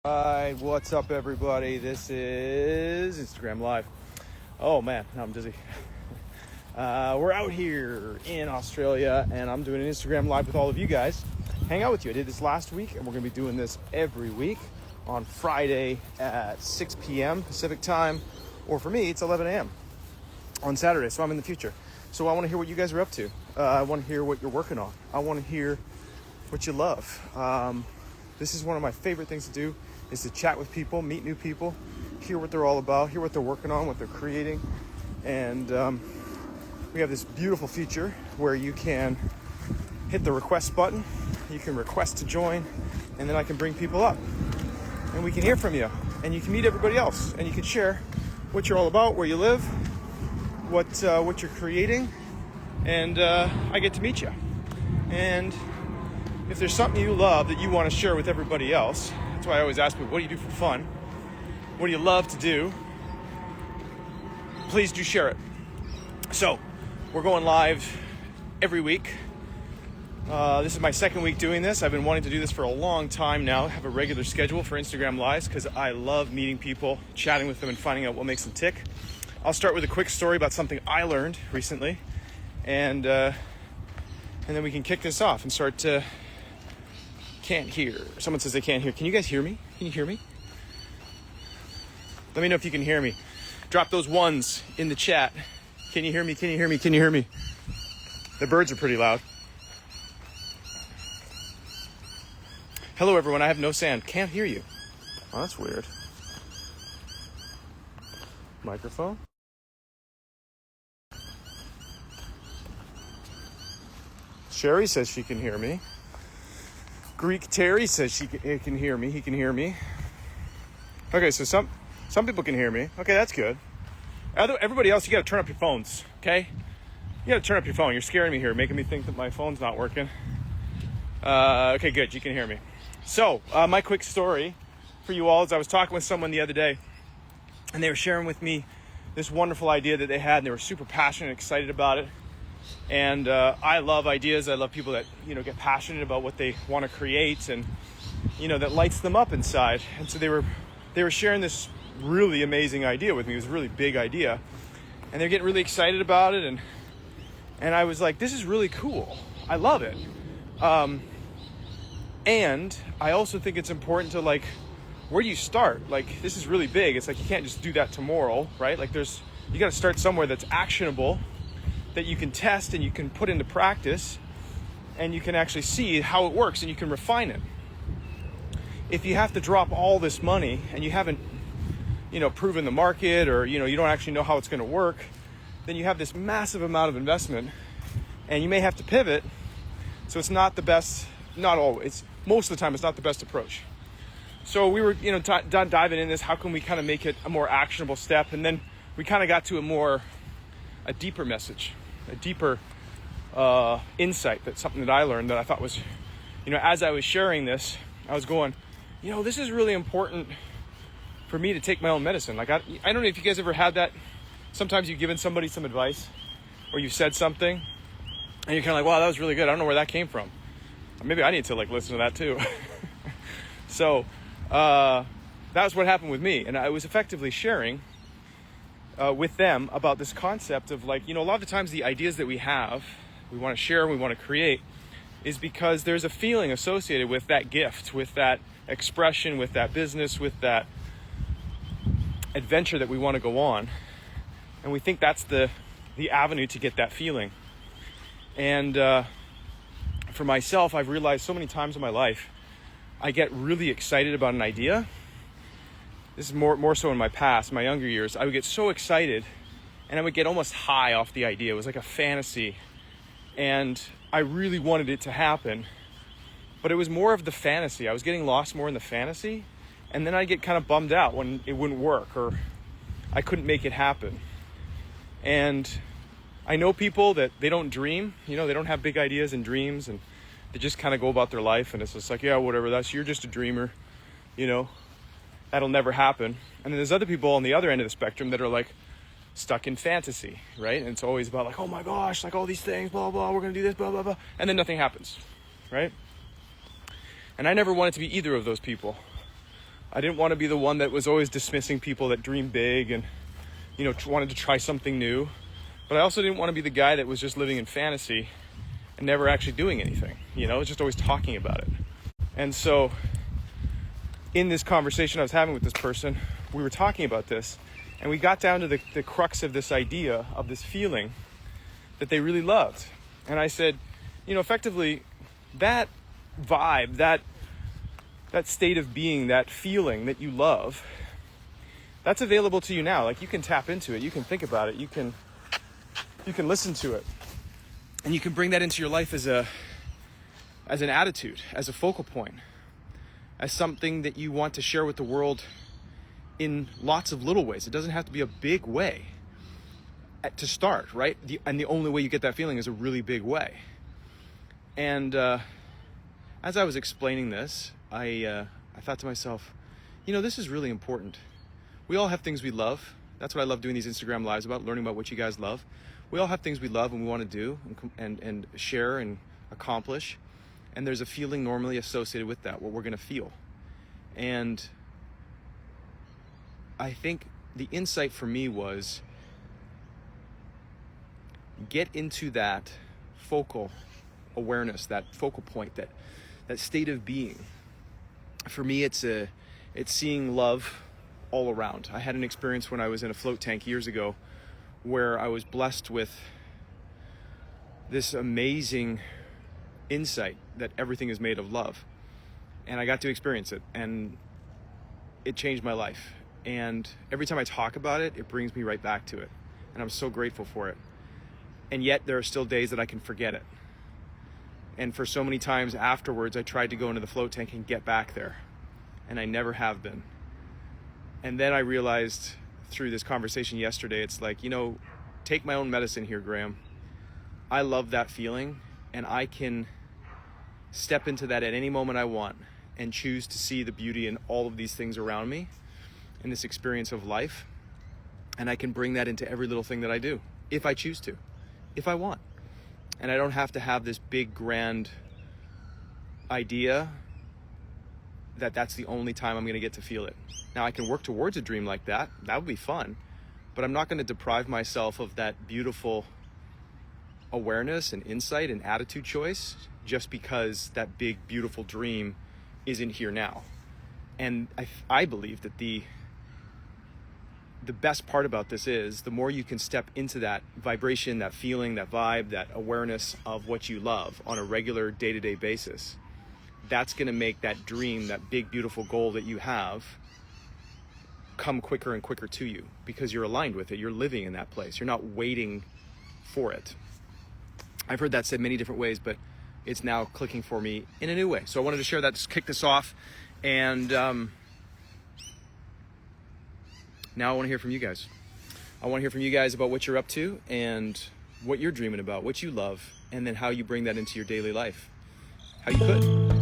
Hi, what's up everybody? This is Instagram Live. Oh man, now I'm dizzy. We're out here in Australia and I'm doing an Instagram Live with all of you guys. Hang out with you. I did this last week and we're going to be doing this every week on Friday at 6 p.m. Pacific time. Or for me, it's 11 a.m. on Saturday, so I'm in the future. So I want to hear what you guys are up to. I want to hear what you're working on. I want to hear what you love. This is one of my favorite things to do, is to chat with people, meet new people, hear what they're all about, hear what they're working on, what they're creating. And we have this beautiful feature where you can hit the request button, you can request to join, and then I can bring people up. And we can hear from you, and you can meet everybody else, and you can share what you're all about, where you live, what you're creating, and I get to meet you. And if there's something you love that you want to share with everybody else, that's why I always ask people, what do you do for fun? What do you love to do? Please do share it. So, we're going live every week. This is my second week doing this. I've been wanting to do this for a long time now, have a regular schedule for Instagram Lives, because I love meeting people, chatting with them, and finding out what makes them tick. I'll start with a quick story about something I learned recently, and then we can kick this off and start to... Can't hear. Someone says they can't hear. Can you guys hear me? Can you hear me? Let me know if you can hear me. Drop those ones in the chat. Can you hear me? Can you hear me? Can you hear me? The birds are pretty loud. Hello, everyone. I have no sound. Can't hear you. Oh, that's weird. Microphone. Sherry says she can hear me. Greek Terry says she can hear me. He can hear me. Okay, so some people can hear me. Okay, that's good. Everybody else, you got to turn up your phones, okay? You got to turn up your phone. You're scaring me here, making me think that my phone's not working. Okay, good. You can hear me. So, my quick story for you all is I was talking with someone the other day, and they were sharing with me this wonderful idea that they had, and they were super passionate and excited about it. And I love ideas. I love people that, get passionate about what they want to create and, that lights them up inside. And so they were sharing this really amazing idea with me. It was a really big idea. And they're getting really excited about it. And I was like, this is really cool. I love it. And I also think it's important to, where do you start? This is really big. It's like you can't just do that tomorrow, right? You got to start somewhere that's actionable, that you can test and you can put into practice, and you can actually see how it works and you can refine it. If you have to drop all this money and you haven't, proven the market, or, you don't actually know how it's going to work, then you have this massive amount of investment and you may have to pivot. So it's not the best, not always, most of the time it's not the best approach. So we were, diving in this, how can we kind of make it a more actionable step? And then we kind of got to a deeper message, a deeper insight. That's something that I learned that I thought was, as I was sharing this, I was going, this is really important for me to take my own medicine. I don't know if you guys ever had that. Sometimes you've given somebody some advice, or you've said something, and you're kind of like, wow, that was really good. I don't know where that came from. Maybe I need to listen to that too. So that's what happened with me. And I was effectively sharing with them about this concept of a lot of the times the ideas that we have, we want to share, we want to create, is because there's a feeling associated with that gift, with that expression, with that business, with that adventure that we want to go on. And we think that's the avenue to get that feeling. And for myself, I've realized so many times in my life, I get really excited about an idea. This is more so in my past, my younger years. I would get so excited and I would get almost high off the idea. It was like a fantasy. And I really wanted it to happen. But it was more of the fantasy. I was getting lost more in the fantasy. And then I'd get kind of bummed out when it wouldn't work or I couldn't make it happen. And I know people that they don't dream. They don't have big ideas and dreams. And they just kind of go about their life. And it's just like, yeah, whatever. You're just a dreamer, That'll never happen. And then there's other people on the other end of the spectrum that are stuck in fantasy, right? And it's always about oh my gosh, all these things, blah, blah, we're going to do this, blah, blah, blah. And then nothing happens, right? And I never wanted to be either of those people. I didn't want to be the one that was always dismissing people that dream big and, you know, wanted to try something new. But I also didn't want to be the guy that was just living in fantasy and never actually doing anything, you know, just always talking about it. And so in this conversation I was having with this person, we were talking about this, and we got down to the crux of this idea of this feeling that they really loved. And I said, you know, effectively, that vibe, that state of being, that feeling that you love, that's available to you now. Like, you can tap into it, you can think about it, you can listen to it, and you can bring that into your life as an attitude, as a focal point, as something that you want to share with the world in lots of little ways. It doesn't have to be a big way to start, right? And the only way you get that feeling is a really big way. And as I was explaining this, I thought to myself, you know, this is really important. We all have things we love. That's what I love doing these Instagram lives about, learning about what you guys love. We all have things we love and we want to do and share and accomplish. And there's a feeling normally associated with that, what we're going to feel. And I think the insight for me was, get into that focal awareness, that focal point, that state of being. For me, it's seeing love all around. I had an experience when I was in a float tank years ago where I was blessed with this amazing insight that everything is made of love. And I got to experience it, and it changed my life. And every time I talk about it, it brings me right back to it. And I'm so grateful for it. And yet there are still days that I can forget it. And for so many times afterwards, I tried to go into the float tank and get back there. And I never have been. And then I realized through this conversation yesterday, it's like, you know, take my own medicine here, Graham. I love that feeling, and I can step into that at any moment I want and choose to see the beauty in all of these things around me, in this experience of life. And I can bring that into every little thing that I do, if I choose to, if I want. And I don't have to have this big, grand idea that that's the only time I'm going to get to feel it. Now, I can work towards a dream like that. That would be fun. But I'm not going to deprive myself of that beautiful awareness and insight and attitude choice just because that big, beautiful dream isn't here now. And I believe that the best part about this is the more you can step into that vibration, that feeling, that vibe, that awareness of what you love on a regular day-to-day basis, that's going to make that dream, that big, beautiful goal that you have, come quicker and quicker to you because you're aligned with it. You're living in that place. You're not waiting for it. I've heard that said many different ways, but it's now clicking for me in a new way. So I wanted to share that, just kick this off. And now I want to hear from you guys. I want to hear from you guys about what you're up to and what you're dreaming about, what you love, and then how you bring that into your daily life. How you could.